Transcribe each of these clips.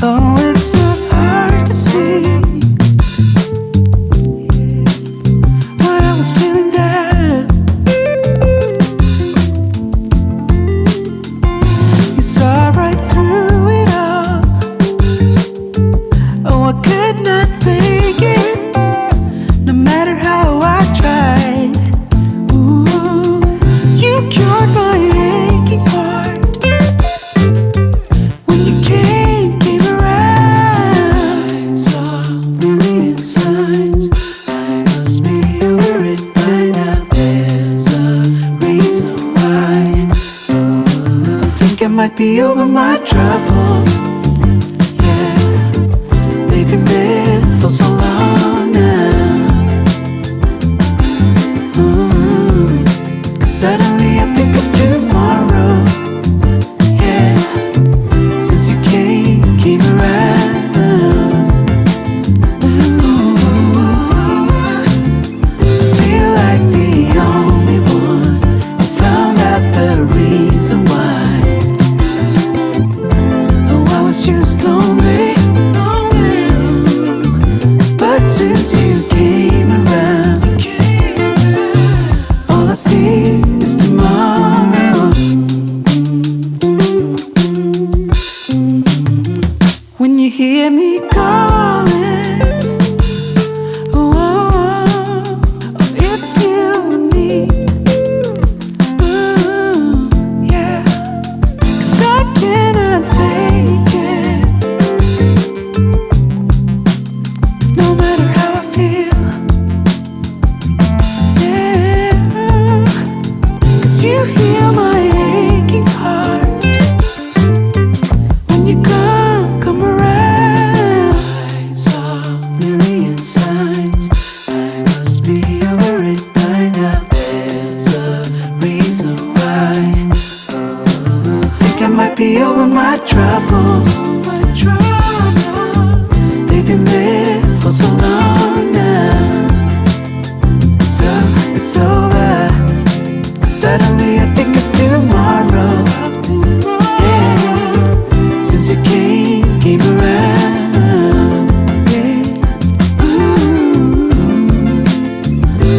Oh, it's not hard to see why I was feeling down. You saw right through it all. Oh, I could not fake it, no matter how I tried. Ooh, you cured my aching heart. When you came around, I saw a million signs. I must be over it by now. There's a reason why. Oh, I think I might be over my troubles. Yeah, they've been there for so long now. Ooh, 'cause suddenly I think of tomorrow. Yeah, since you came around. Ooh, I feel like the only one who found out the reason why. Oh, I was just lonely, but since you came around, all I see is tomorrow. When you hear me calling, oh, it's you and me. Ooh, yeah, 'cause I cannot fake it, no matter how I feel. Yeah, 'cause you heal my aching heart. When you come around, I saw a million signs. I must be over it by now. There's a reason why. Oh, I think I might be over my troubles. They've been there for so long now. It's over. 'Cause suddenly I think of tomorrow. Yeah, since you came around. Yeah, ooh,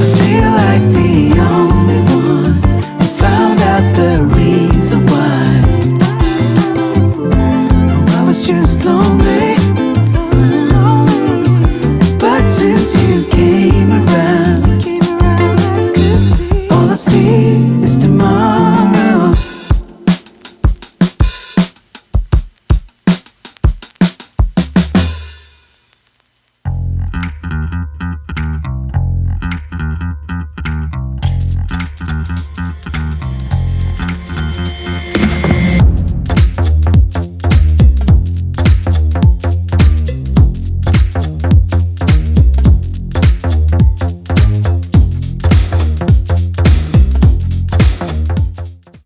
I feel like the only one who found out the reason why. Oh, I was just lonely,